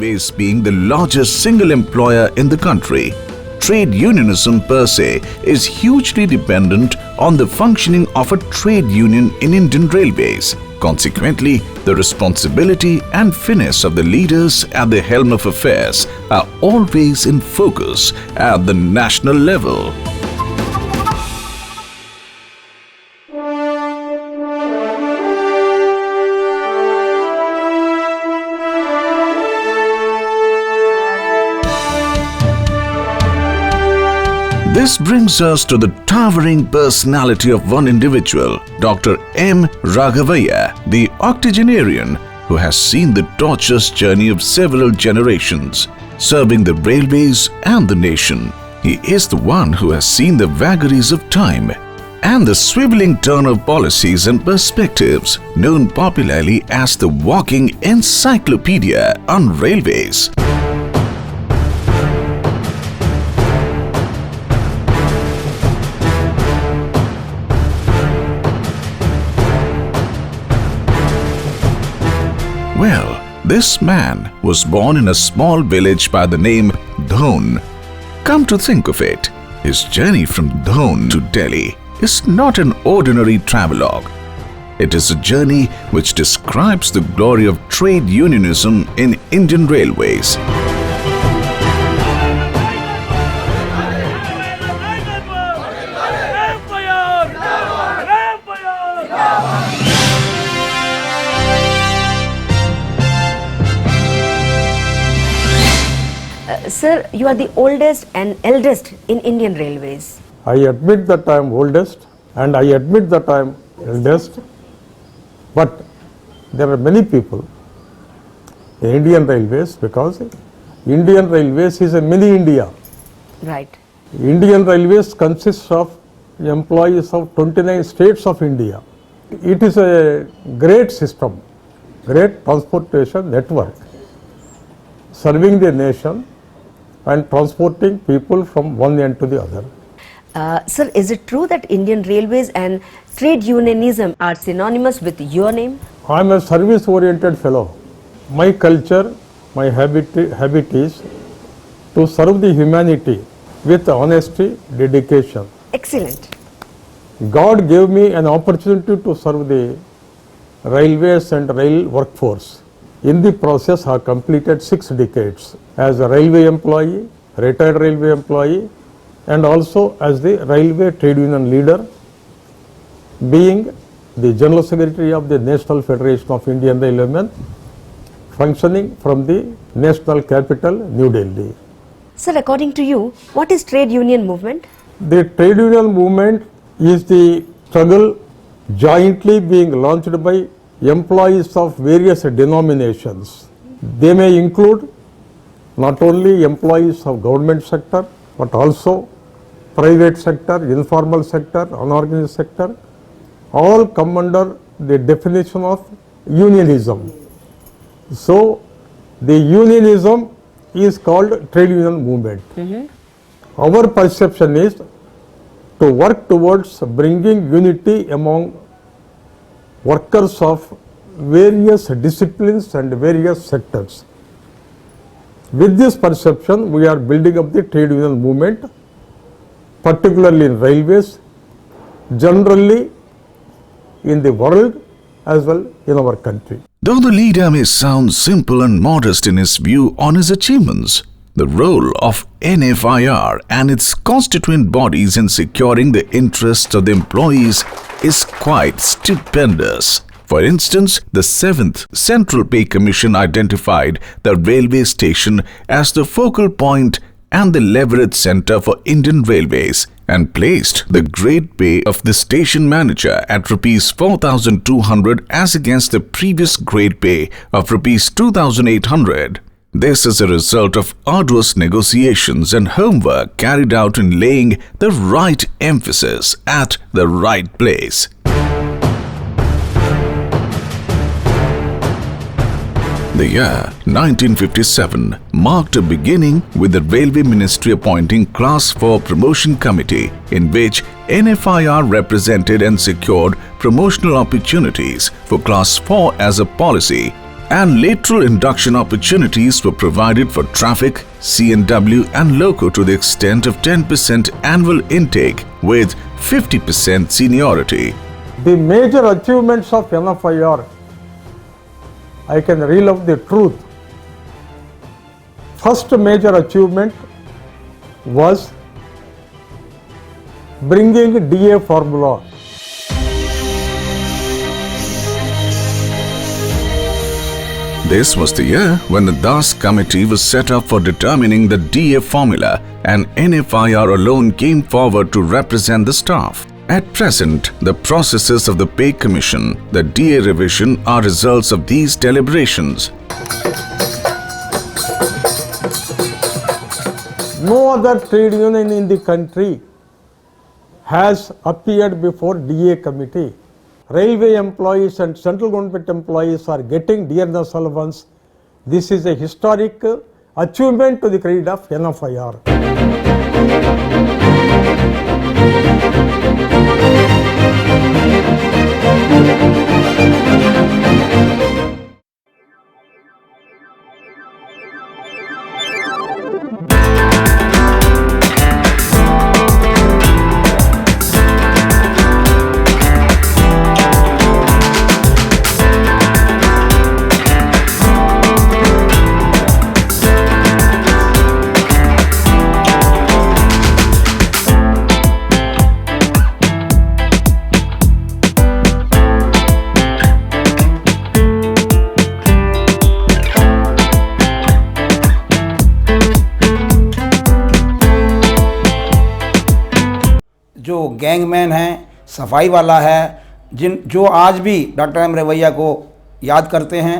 Railways being the largest single employer in the country, trade unionism per se is hugely dependent on the functioning of a trade union in Indian Railways. Consequently, the responsibility and finesse of the leaders at the helm of affairs are always in focus at the national level. This brings us to the towering personality of one individual, Dr. M. Raghava, the octogenarian who has seen the tortuous journey of several generations, serving the railways and the nation. He is the one who has seen the vagaries of time and the swiveling turn of policies and perspectives, known popularly as the walking encyclopedia on railways. Well, this man was born in a small village by the name Dhon. Come to think of it, his journey from Dhon to Delhi is not an ordinary travelogue. It is a journey which describes the glory of trade unionism in Indian Railways. Sir, you are the oldest and eldest in Indian Railways. I admit that I am oldest and I admit that I am eldest, but there are many people in Indian Railways because Indian Railways is a mini India. Right. Indian Railways consists of employees of 29 states of India. It is a great system, great transportation network, serving the nation and transporting people from one end to the other. Sir, is it true that Indian Railways and trade unionism are synonymous with your name? I am a service-oriented fellow. My culture, my habit is to serve the humanity with honesty, dedication. Excellent. God gave me an opportunity to serve the railways and rail workforce. In the process, I completed 6 decades as a railway employee, retired railway employee, and also as the railway trade union leader, being the General Secretary of the National Federation of Indian Railwaymen, functioning from the national capital, New Delhi. Sir, according to you, what is trade union movement? The trade union movement is the struggle jointly being launched by employees of various denominations. They may include not only employees of government sector, but also private sector, informal sector, unorganized sector, all come under the definition of unionism. So, the unionism is called trade union movement. Our perception is to work towards bringing unity among workers of various disciplines and various sectors. With this perception, we are building up the trade union movement, particularly in railways, generally in the world as well in our country. Though the leader may sound simple and modest in his view on his achievements, the role of NFIR and its constituent bodies in securing the interests of the employees is quite stupendous. For instance, the 7th Central Pay Commission identified the railway station as the focal point and the leverage center for Indian Railways and placed the grade pay of the station manager at Rs 4,200 as against the previous grade pay of Rs 2,800. This is a result of arduous negotiations and homework carried out in laying the right emphasis at the right place. The year 1957 marked a beginning with the Railway Ministry appointing Class 4 Promotion Committee, in which NFIR represented and secured promotional opportunities for Class 4 as a policy and lateral induction opportunities were provided for traffic, C&W and loco to the extent of 10% annual intake with 50% seniority. The major achievements of NFIR, I can reel out the truth. First major achievement was bringing DA formula. This was the year when the Das Committee was set up for determining the DA formula, and NFIR alone came forward to represent the staff. At present, the processes of the Pay Commission, the DA revision are results of these deliberations. No other trade union in the country has appeared before DA committee. Railway employees and central government employees are getting dearness allowance. This is a historic achievement to the credit of NFIR. जो gangman हैं, सफाई वाला है, जो आज भी doctor M रवैया को याद करते हैं,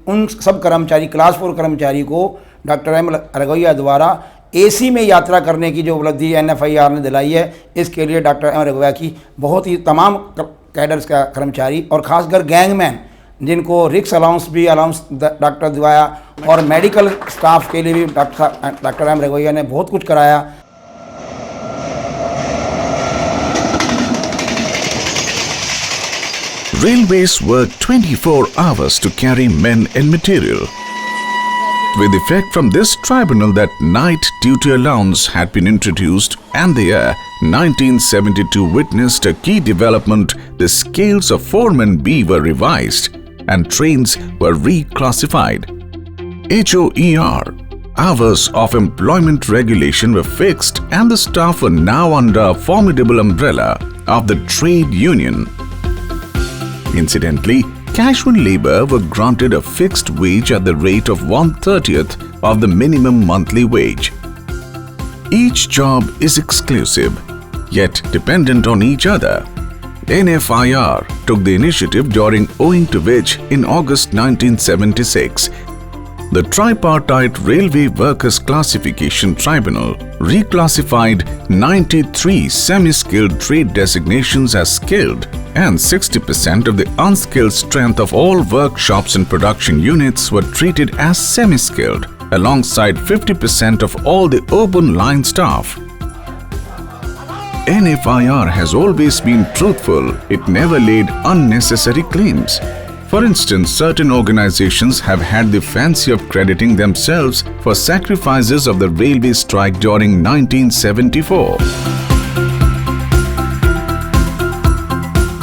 उन सब कर्मचारी, क्लास 4 कर्मचारी को डॉक्टर एम रवैया द्वारा एसी में यात्रा करने की जो उपलब्धि NFIR ने दिलाई है, इसके लिए डॉक्टर एम रवैया की बहुत ही तमाम कैडर्स का कर्मचारी और खासकर गैंगमैन जिनको रिक्स अलाउंस भी डॉक्टर दिवाया और मेडिकल स्टाफ के लिए भी डॉक्टर एम रवैया ने बहुत कुछ कराया। Railways work 24 hours to carry men and material. With effect from this tribunal that night duty allowance had been introduced, and the year 1972 witnessed a key development. The scales of foreman B were revised and trains were reclassified. HOER, hours of employment regulation were fixed, and the staff were now under a formidable umbrella of the trade union. Incidentally, casual labor were granted a fixed wage at the rate of 1/30th of the minimum monthly wage. Each job is exclusive, yet dependent on each other. NFIR took the initiative, during owing to which, in August 1976, the tripartite Railway Workers Classification Tribunal reclassified 93 semi-skilled trade designations as skilled, and 60% of the unskilled strength of all workshops and production units were treated as semi-skilled, alongside 50% of all the open line staff. NFIR has always been truthful. It never laid unnecessary claims. For instance, certain organizations have had the fancy of crediting themselves for sacrifices of the railway strike during 1974.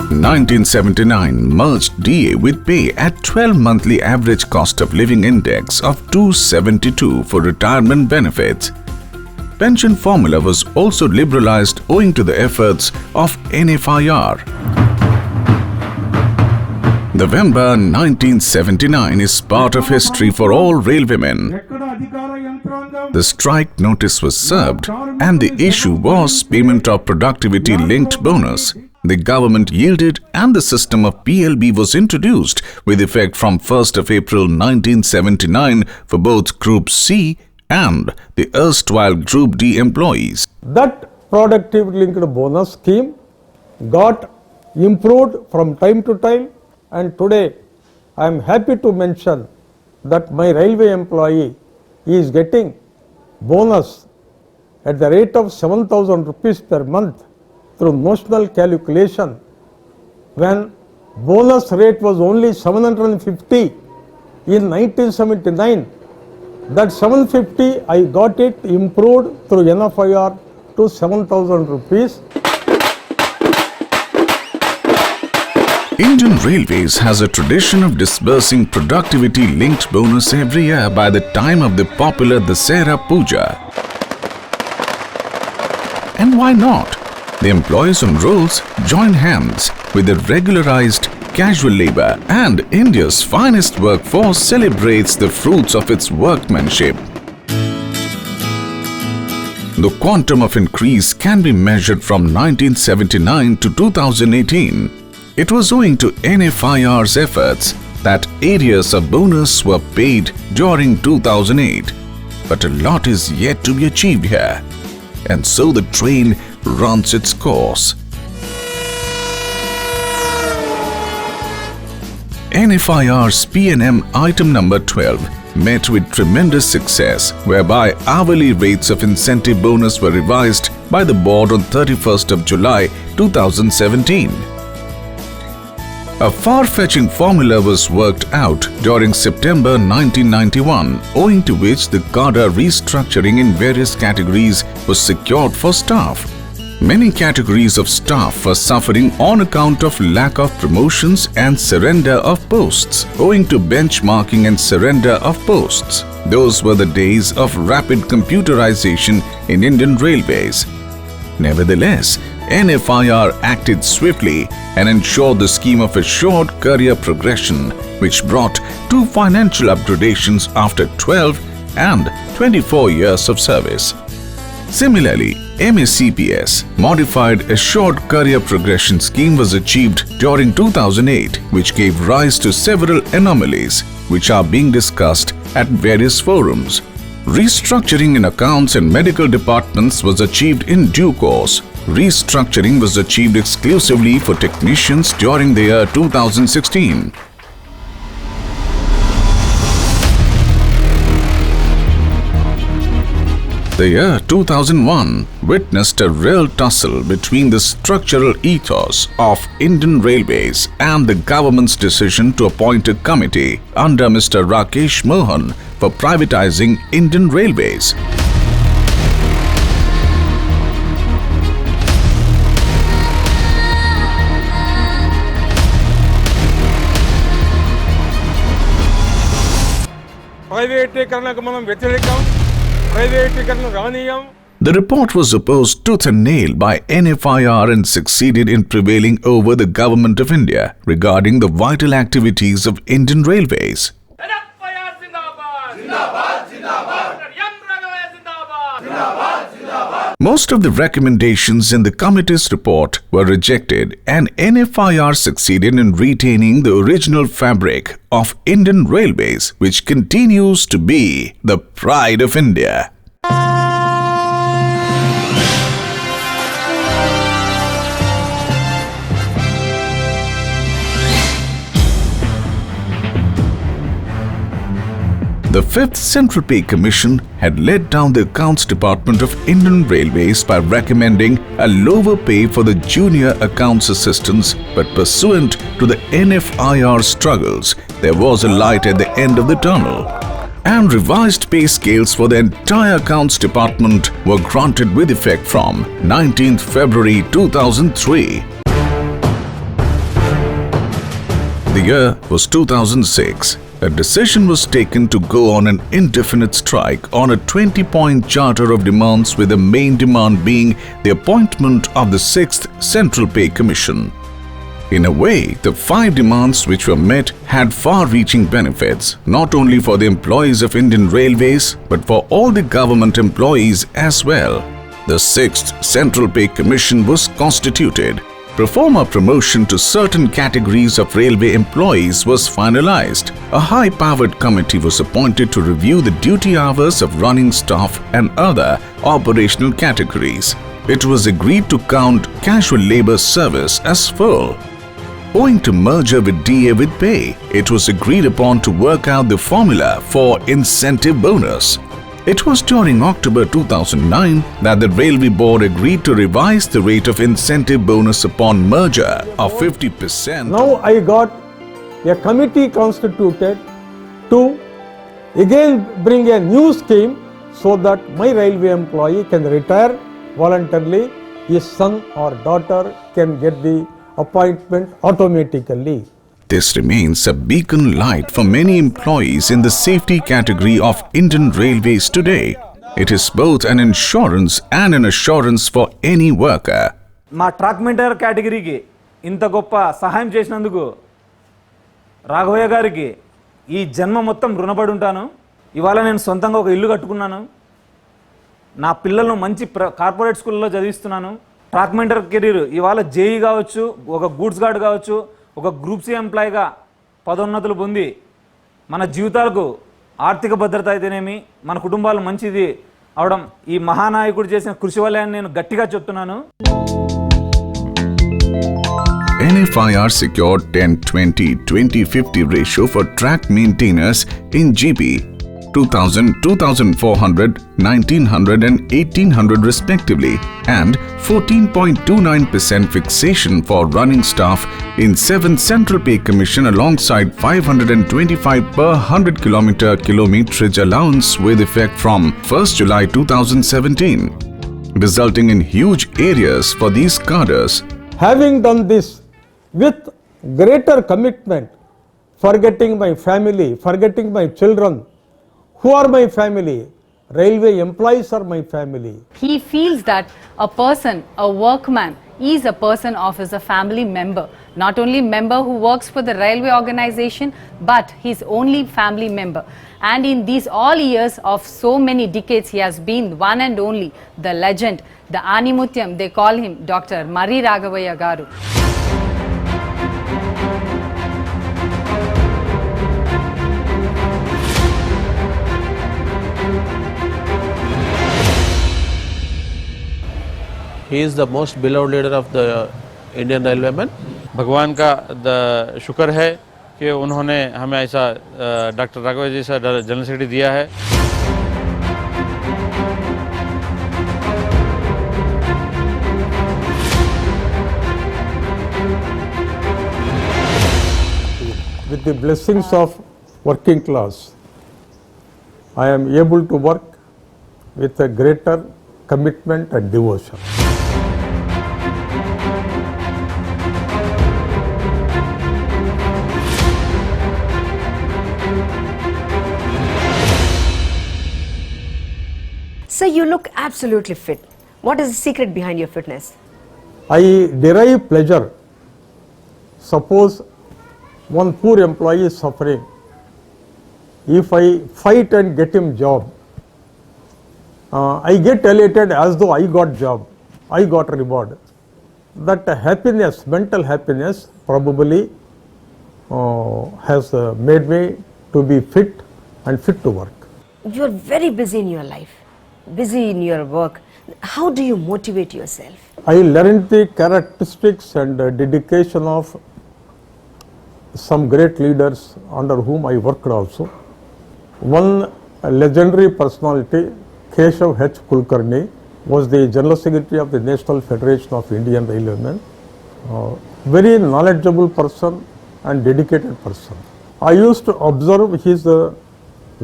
1979 merged DA with pay at 12 monthly average cost of living index of 272 for retirement benefits. Pension formula was also liberalized owing to the efforts of NFIR. November 1979 is part of history for all railwaymen. The strike notice was served, and the issue was payment of productivity-linked bonus. The government yielded, and the system of PLB was introduced with effect from 1st of April 1979 for both Group C and the erstwhile Group D employees. That productivity-linked bonus scheme got improved from time to time, and today I am happy to mention that my railway employee is getting bonus at the rate of 7,000 rupees per month through notional calculation, when bonus rate was only 750 in 1979. That 750 I got it improved through NFIR to 7,000 rupees. Indian Railways has a tradition of disbursing productivity-linked bonus every year by the time of the popular Dasera Puja. And why not? The employees on rolls join hands with the regularized casual labor, and India's finest workforce celebrates the fruits of its workmanship. The quantum of increase can be measured from 1979 to 2018. It was owing to NFIR's efforts that arrears of bonus were paid during 2008. But a lot is yet to be achieved here. And so the train runs its course. NFIR's PNM item number 12 met with tremendous success, whereby hourly rates of incentive bonus were revised by the board on 31st of July 2017. A far-fetching formula was worked out during September 1991, owing to which the cadre restructuring in various categories was secured for staff. Many categories of staff were suffering on account of lack of promotions and surrender of posts, owing to benchmarking and surrender of posts. Those were the days of rapid computerization in Indian Railways. Nevertheless, NFIR acted swiftly and ensured the scheme of assured career progression, which brought 2 financial upgradations after 12 and 24 years of service. Similarly, MACPS Modified Assured Career Progression Scheme was achieved during 2008, which gave rise to several anomalies which are being discussed at various forums. Restructuring in accounts and medical departments was achieved in due course. Restructuring was achieved exclusively for technicians during the year 2016. The year 2001 witnessed a real tussle between the structural ethos of Indian Railways and the government's decision to appoint a committee under Mr. Rakesh Mohan for privatizing Indian Railways. The report was opposed tooth and nail by NFIR and succeeded in prevailing over the Government of India regarding the vital activities of Indian Railways. NFIR Zindabad! Zindabad! Zindabad! Raghava Zindabad! Zindabad! Zindabad! Most of the recommendations in the committee's report were rejected, and NFIR succeeded in retaining the original fabric of Indian Railways, which continues to be the pride of India. The 5th Central Pay Commission had let down the Accounts Department of Indian Railways by recommending a lower pay for the junior accounts assistants, but pursuant to the NFIR struggles, there was a light at the end of the tunnel. And revised pay scales for the entire Accounts Department were granted with effect from 19th February 2003. The year was 2006. A decision was taken to go on an indefinite strike on a 20-point charter of demands, with the main demand being the appointment of the 6th Central Pay Commission. In a way, the 5 demands which were met had far-reaching benefits, not only for the employees of Indian Railways, but for all the government employees as well. The 6th Central Pay Commission was constituted. Proforma promotion to certain categories of railway employees was finalized. A high-powered committee was appointed to review the duty hours of running staff and other operational categories. It was agreed to count casual labor service as full. Owing to merger with DA with pay, it was agreed upon to work out the formula for incentive bonus. It was during October 2009 that the Railway Board agreed to revise the rate of incentive bonus upon merger of 50%. Now I got a committee constituted to again bring a new scheme so that my railway employee can retire voluntarily, his son or daughter can get the appointment automatically. This remains a beacon light for many employees in the safety category of Indian Railways today. It is both an insurance and an assurance for any worker. మా track mentor కేటగిరీకి ఇంత గొప్ప సహాయం చేసినందుకు రాఘవయ్య గారికి ఈ జన్మ మొత్తం రుణపడి ఉంటాను. ఇవాళ నేను సొంతంగా ఒక ఇల్లు కట్టుకున్నాను. నా పిల్లలను మంచి కార్పొరేట్ స్కూల్లో చదివిస్తున్నాను. ట్రాక్ మెంటర్ కెరీర్ ఇవాళ జేఈ కావచ్చు, ఒక గూడ్స్ గార్డ్ కావచ్చు, ఒక గ్రూప్ సి ఎంప్లాయీగా పదోన్నతులు పొంది మన జీవితాలకు ఆర్థిక భద్రత అయితేనేమి, మన కుటుంబాలు మంచిది అవడం ఈ మహానాయకుడు చేసిన కృషి వల్లే అని నేను గట్టిగా చెప్తున్నాను. NFIR secured 10-20-20-50 ratio for track maintainers in GB, 2000, 2400, 1900 and 1800 respectively, and 14.29% fixation for running staff in 7th Central Pay Commission alongside 525 per 100 kilometerage allowance with effect from 1st July 2017, resulting in huge areas for these cadres. Having done this with greater commitment, forgetting my family, forgetting my children, who are my family? Railway employees are my family. He feels that a person, a workman, is a person of his a family member. Not only member who works for the railway organization, but his only family member. And in these all years of so many decades, he has been one and only, the legend, the Animutyam, they call him Dr. Mari Raghavaya Garu. He is the most beloved leader of the Indian Railwaymen. भगवान का शुक्र है कि उन्होंने हमें ऐसा doctor Raghav ji से general secretary दिया है. With the blessings of working class, I am able to work with a greater commitment and devotion. So you look absolutely fit. What is the secret behind your fitness? I derive pleasure. Suppose one poor employee is suffering. If I fight and get him job, I get elated as though I got job, I got reward. That happiness, mental happiness probably has made me to be fit and fit to work. You are very busy in your life, busy in your work. How do you motivate yourself? I learned the characteristics and dedication of some great leaders under whom I worked also. One legendary personality, Keshav H. Kulkarni, was the General Secretary of the National Federation of Indian Railwaymen. Very knowledgeable person and dedicated person. I used to observe his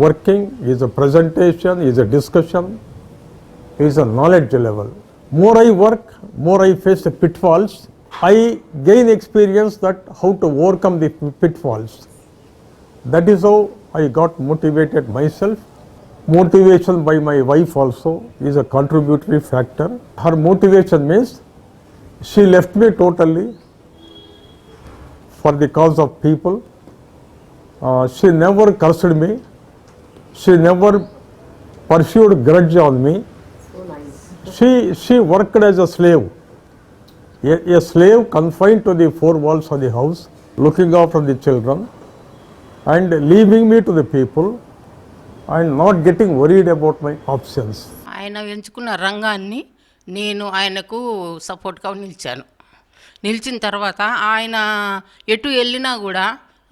working, his presentation, his discussion, his knowledge level. More I work, more I face the pitfalls. I gain experience that how to overcome the pitfalls. That is how I got motivated myself. Motivation by my wife also is a contributory factor. Her motivation means she left me totally for the cause of people. She never cursed me. She never pursued grudge on me. She worked as a slave. A slave confined to the four walls of the house, looking after the children and leaving me to the people and not getting worried about my options. ఆయన ఎంచుకున్న రంగాన్ని నేను ఆయనకు సపోర్ట్గా నిలిచిన తర్వాత ఆయన ఎటు వెళ్ళినా కూడా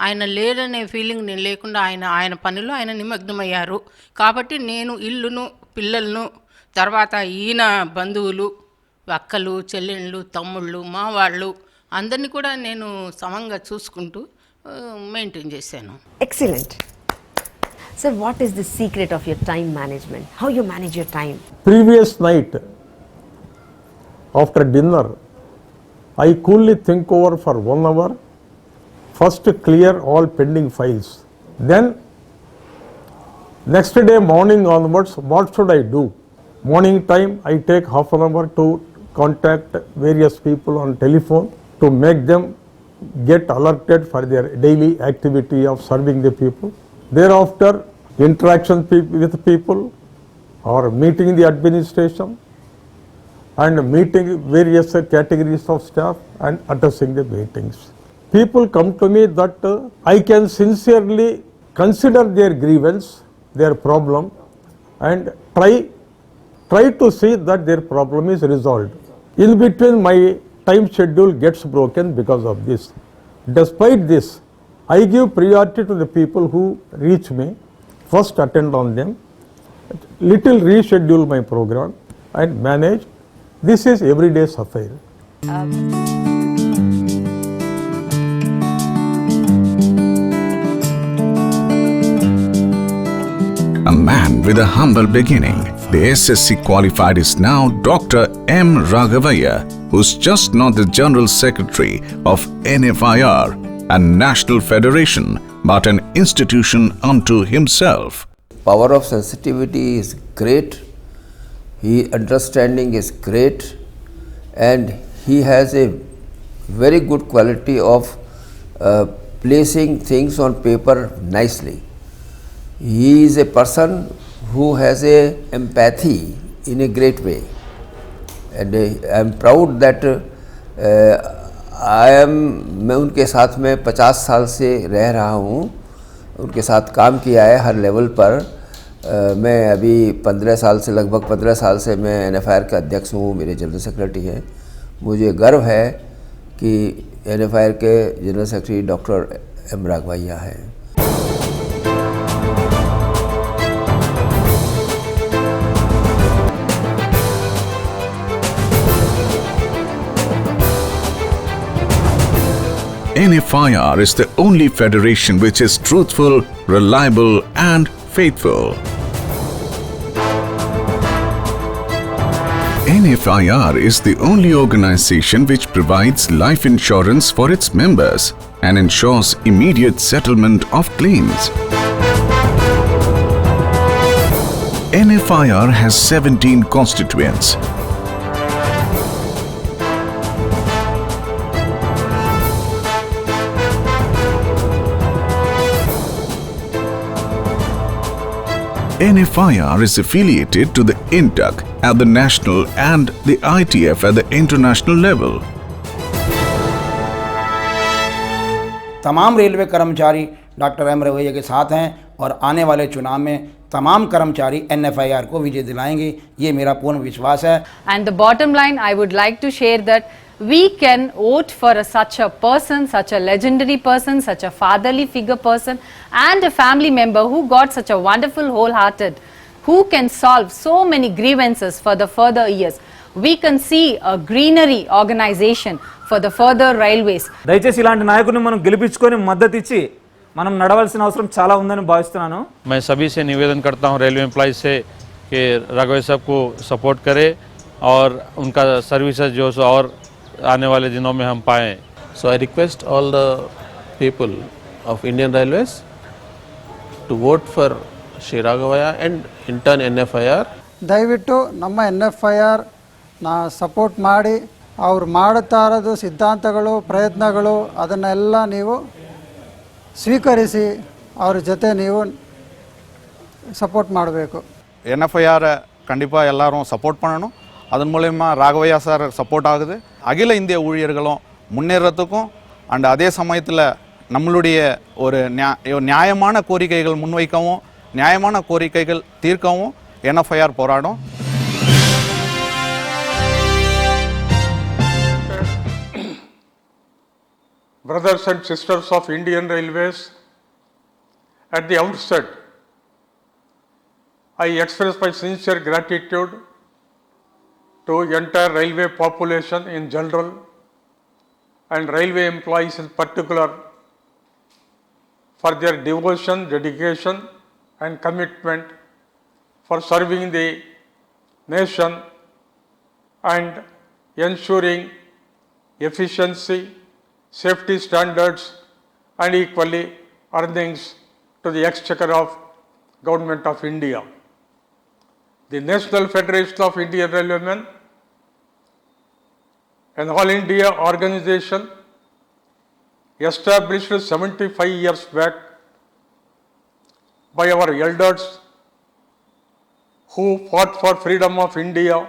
ఆయన లేరనే ఫీలింగ్ నేను లేకుండా ఆయన పనిలో ఆయన నిమగ్నమయ్యారు. కాబట్టి నేను ఇల్లును, పిల్లలను, తర్వాత ఈయన బంధువులు, అక్కలు, చెల్లెళ్ళు, తమ్ముళ్ళు, మా వాళ్ళు అందరినీ కూడా నేను సమంగా చూసుకుంటూ మెయింటైన్ చేశాను. Excellent. Sir, what is the secret of your time management? How you manage your time? Previous night, after dinner, I coolly think over for 1 hour. First clear all pending files. Then next day morning onwards, what should I do? Morning time, I take half an hour to contact various people on telephone to make them get alerted for their daily activity of serving the people. Thereafter, interaction with people or meeting the administration and meeting various categories of staff and addressing the meetings. People come to me that I can sincerely consider their grievance, their problem, and try to see that their problem is resolved. In between, my time schedule gets broken because of this. Despite this, I give priority to the people who reach me, first attend on them, little reschedule my program and manage. This is everyday's affair. A man with a humble beginning, the SSC qualified is now Dr. M. Raghava, who's just not the General Secretary of NFIR, a national federation, but an institution unto himself. Power of sensitivity is great, his understanding is great, and he has a very good quality of placing things on paper nicely. He is a person who has a empathy in a great way, and I am proud that मैं उनके साथ में 50 साल से रह रहा हूँ, उनके साथ काम किया है हर लेवल पर। मैं अभी 15 साल से लगभग 15 साल से मैं NFIR का अध्यक्ष हूँ, मेरे जनरल सेक्रेटरी हैं। मुझे गर्व है कि NFIR के general secretary doctor M. Raghavaiah हैं। NFIR is the only federation which is truthful, reliable and faithful. NFIR is the only organization which provides life insurance for its members and ensures immediate settlement of claims. NFIR has 17 constituents. NFIR is affiliated to the INTUC at the national and the ITF at the international level. तमाम railway कर्मचारी doctor M. Raghavaiah के साथ हैं और आने वाले चुनाव में तमाम कर्मचारी NFIR को विजय दिलाएंगे, ये मेरा पूर्ण विश्वास है। And the bottom line, I would like to share that we can vote for such a person, such a legendary person, such a fatherly figure person and a family member who got such a wonderful wholehearted, who can solve so many grievances for the further years. We can see a greenery organization for the further railways. దయచేసి ఇలాంటి నాయకుడిని మనం గెలిపించుకొని మద్దతు ఇచ్చి మనం నడవాల్సిన అవసరం చాలా ఉందని భావిస్తున్నాను. मैं सभी से निवेदन करता हूं रेलवे एम्प्लॉइज से कि राघवैया साहब को सपोर्ट करें और उनका सर्विसेज जो और आने वाले दिनों में हम पाएं. So I request all the people of Indian Railways to vote for Shri Raghavaya and in turn NFIR. ದಯವಿಟ್ಟು ನಮ್ಮ NFIR ಸಪೋರ್ಟ್ ಮಾಡಿ ಅವ್ರು ಮಾಡುತ್ತಾ ಇರೋದು ಸಿದ್ಧಾಂತಗಳು ಪ್ರಯತ್ನಗಳು ಅದನ್ನೆಲ್ಲ ನೀವು ಸ್ವೀಕರಿಸಿ ಅವ್ರ ಜೊತೆ ನೀವು சப்போர்ட் ಮಾಡಬೇಕು. NFIR கண்டிப்பாக எல்லாரும் சப்போர்ட் பண்ணணும். அதன் மூலமா ராகவையா சார் சப்போர்ட் ஆகுது. அகில இந்திய ஊழியர்களும் முன்னேறதுக்கும் அண்ட் அதே சமயத்தில் நம்மளுடைய ஒரு நியாயமான கோரிக்கைகள் முன்வைக்கவும் நியாயமான கோரிக்கைகள் தீர்க்கவும் NFIR போராடும். Brothers and sisters of Indian Railways, at the outset, I express my sincere gratitude to entire railway population in general and railway employees in particular for their devotion, dedication and commitment for serving the nation and ensuring efficiency, safety standards and equally earnings to the exchequer of Government of India. The National Federation of Indian Railwaymen, an all India organization established 75 years back by our elders who fought for freedom of India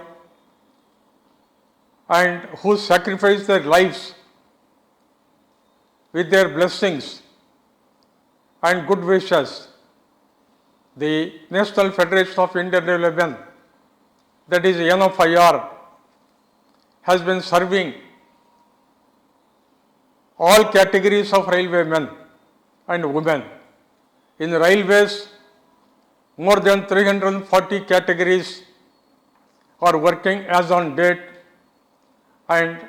and who sacrificed their lives with their blessings and good wishes. The National Federation of Indian Railwaymen, that is NFIR, has been serving all categories of railwaymen and women. In railways, more than 340 categories are working as on date, and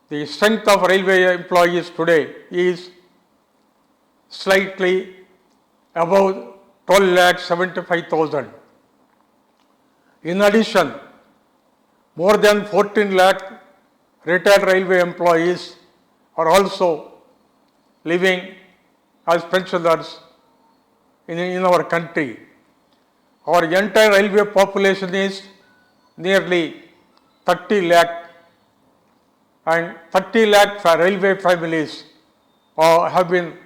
the strength of railway employees today is slightly above 12,75,000. In addition, more than 14 lakh retired railway employees are also living as pensioners in our country. Our entire railway population is nearly 30 lakh, and 30 lakh railway families have been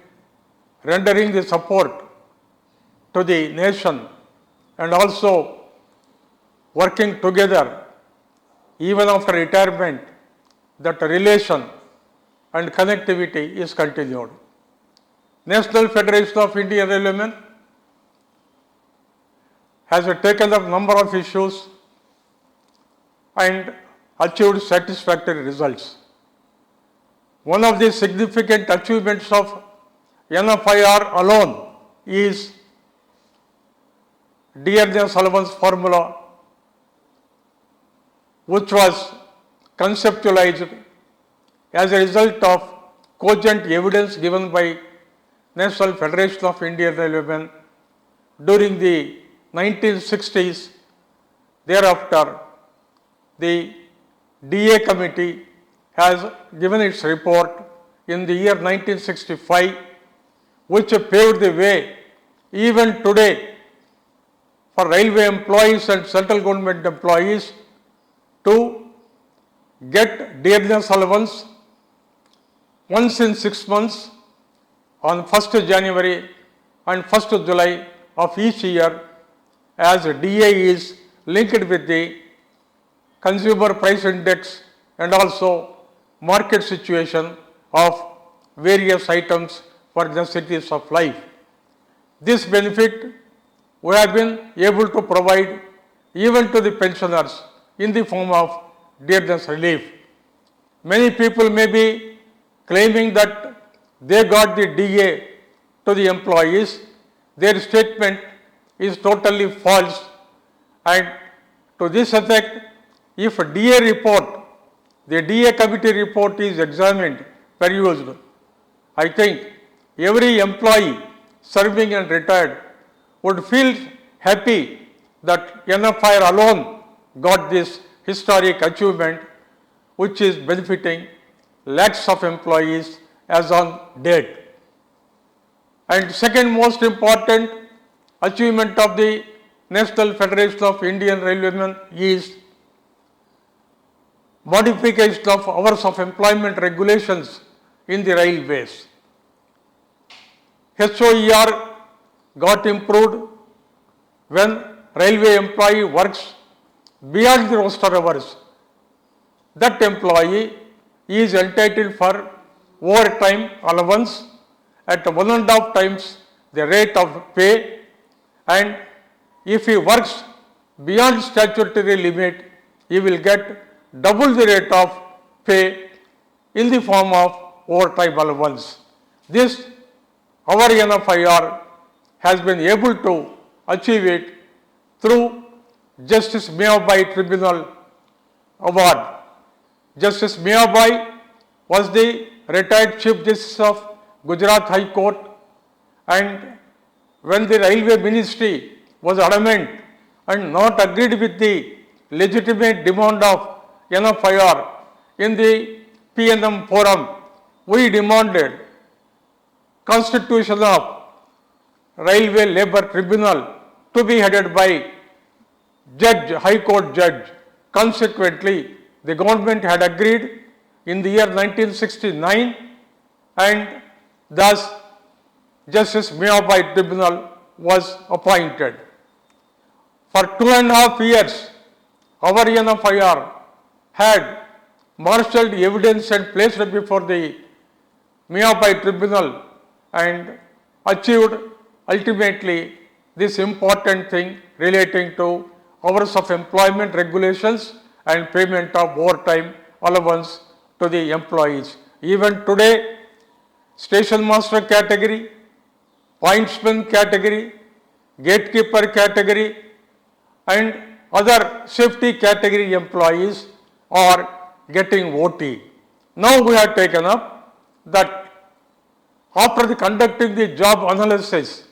rendering the support to the nation and also working together even after retirement. That relation and connectivity is continued. National Federation of Indian Railwaymen has taken up number of issues and achieved satisfactory results. One of the significant achievements of NFIR alone is dearness allowance formula, which was conceptualized as a result of cogent evidence given by National Federation of Indian Railwaymen during the 1960s. Thereafter, the DA committee has given its report in the year 1965, which paved the way even today for railway employees and central government employees to get dearness allowance once in 6 months on 1st January and 1st July of each year, as DA is linked with the consumer price index and also market situation of various items for necessities of life. This benefit we have been able to provide even to the pensioners in the form of dearness relief. Many people may be claiming that they got the DA to the employees. Their statement is totally false, and to this effect, if a DA report, the DA committee report is examined, perused, I think every employee serving and retired would feel happy that NFIR alone got this historic achievement, which is benefiting lakhs of employees as on date. And second most important achievement of the National Federation of Indian Railwaymen is modification of hours of employment regulations in the railways. HOER got improved when railway employee works beyond the roster hours. That employee is entitled for overtime allowance at 1.5 times the rate of pay, and if he works beyond statutory limit, he will get double the rate of pay in the form of overtime allowance. This, our NFIR has been able to achieve it through Justice Miyabai Tribunal Award. Justice Miyabai was the retired Chief Justice of Gujarat High Court, and when the railway ministry was adamant and not agreed with the legitimate demand of NFIR in the PNM forum, we demanded constitution of Railway Labour Tribunal to be headed by High Court judge. Consequently, the government had agreed in the year 1969 and thus Justice Meabai Tribunal was appointed. For 2.5 years, our NFIR had marshalled evidence and placed it before the Meabai Tribunal and achieved ultimately this important thing relating to hours of employment regulations and payment of overtime allowance to the employees. Even today, station master category, pointsman category, gatekeeper category and other safety category employees are getting OT. Now we have taken up that after the conducting the job analysis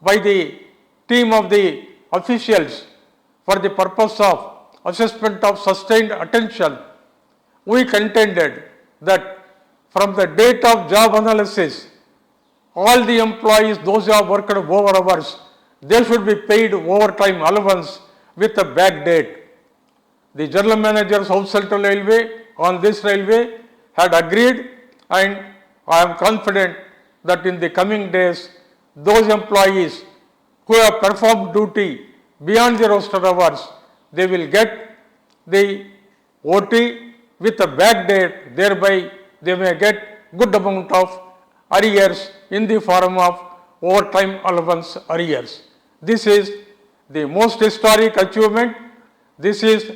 by the team of the officials for the purpose of assessment of sustained attention, we contended that from the date of job analysis, all the employees, those who have worked over hours, they should be paid overtime allowance with a back date. The General Managers of Central Railway on this railway had agreed, and I am confident that in the coming days, those employees who have performed duty beyond the roster hours, they will get the OT with a back date, thereby they may get good amount of arrears in the form of overtime allowance arrears. This is the most historic achievement. This is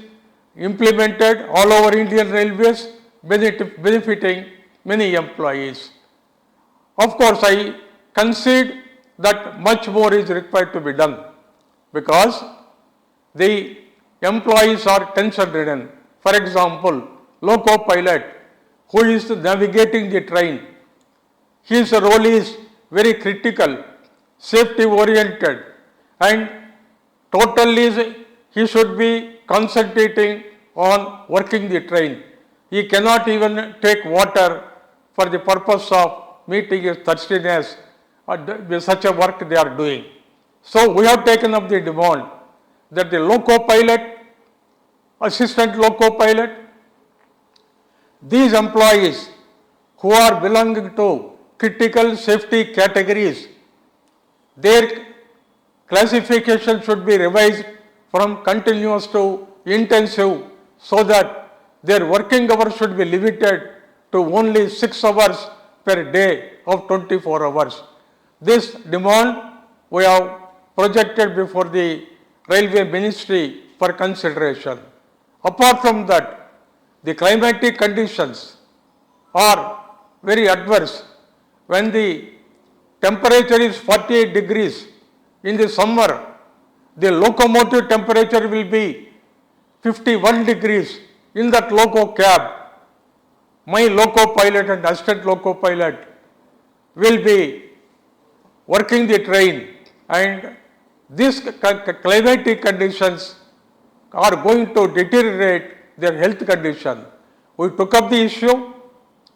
implemented all over Indian Railways, benefiting many employees. Of course, I concede that much more is required to be done because the employees are tension ridden. For example, loco pilot who is navigating the train, his role is very critical, safety oriented and totally he should be concentrating on working the train. He cannot even take water for the purpose of meeting his thirstiness. With such a work they are doing. So we have taken up the demand that the loco pilot, assistant loco pilot, these employees who are belonging to critical safety categories, their classification should be revised from continuous to intensive so that their working hours should be limited to only 6 hours per day of 24 hours. This demand we have projected before the Railway Ministry for consideration. Apart from that, the climatic conditions are very adverse. When the temperature is 48 degrees in the summer, the locomotive temperature will be 51 degrees in that loco cab. My loco pilot and assistant loco pilot will be working the train, and these climatic conditions are going to deteriorate their health condition. We took up the issue,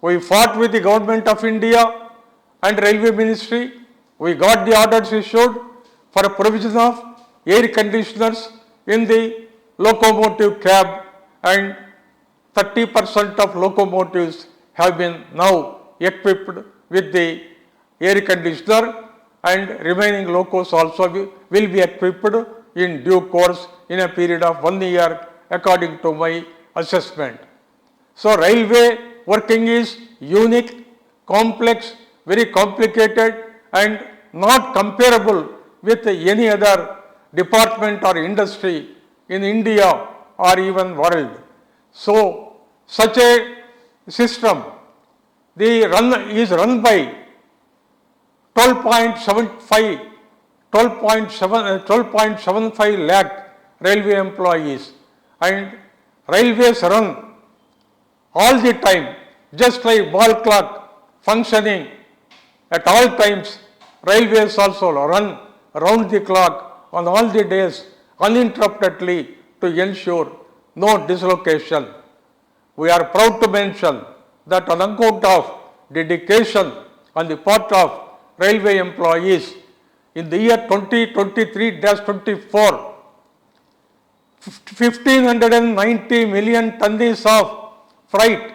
we fought with the Government of India and Railway Ministry, we got the orders issued for a provision of air conditioners in the locomotive cab, and 30% of locomotives have been now equipped with the air conditioner, and remaining locos also will be equipped in due course in a period of 1 year according to my assessment. So railway working is unique, complex, very complicated and not comparable with any other department or industry in India or even world. So such a system is run by 12.75 lakh railway employees, and railways run all the time just like ball clock, functioning at all times railways also run round the clock on all the days uninterruptedly to ensure no dislocation. We are proud to mention that on account of dedication on the part of railway employees, in the year 2023-24, 1590 million tons of freight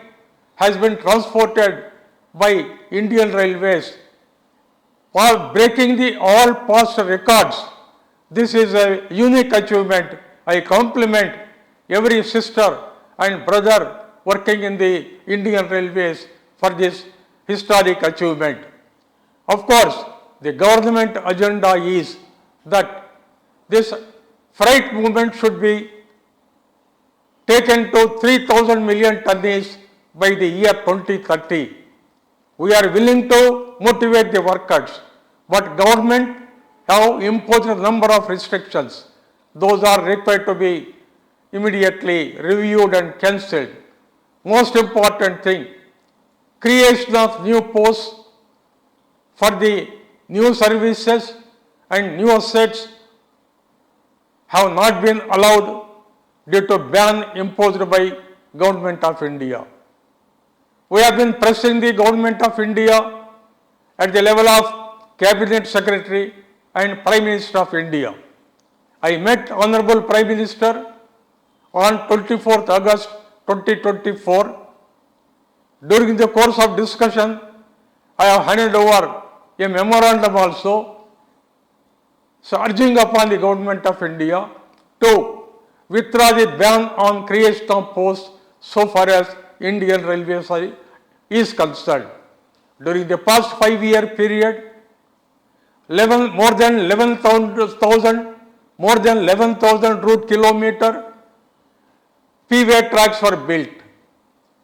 has been transported by Indian Railways, while breaking the all past records. This is a unique achievement. I compliment every sister and brother working in the Indian Railways for this historic achievement. Of course, the government agenda is that this freight movement should be taken to 3,000 million tons by the year 2030. We are willing to motivate the workers, but government have imposed a number of restrictions. Those are required to be immediately reviewed and cancelled. Most important thing, creation of new posts for the new services and new assets have not been allowed due to ban imposed by Government of India. We have been pressing the Government of India at the level of Cabinet Secretary and Prime Minister of India. I met Honorable Prime Minister on 24th August 2024. During the course of discussion, I have handed over a memorandum also, so urging upon the Government of India to withdraw the ban on creation of posts so far as Indian Railways is concerned. During the past 5-year period, more than 11,000 route kilometer P-way tracks were built.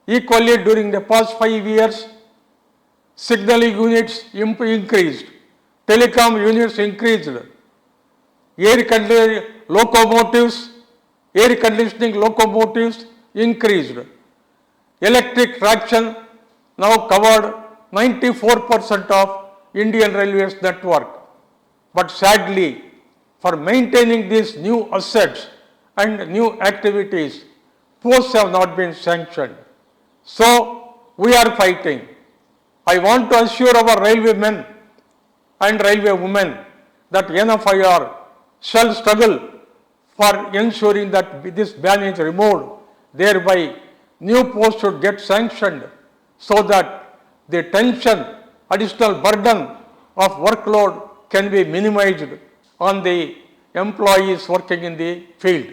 Equally, during the past 5 years, signaling units increased, telecom units increased, air conditioning locomotives increased. Electric traction now covered 94% of Indian Railways network. But sadly, for maintaining these new assets and new activities, posts have not been sanctioned. So, we are fighting. I want to assure our railway men and railway women that NFIR shall struggle for ensuring that this ban is removed. Thereby, new posts should get sanctioned so that the tension, additional burden of workload can be minimized on the employees working in the field.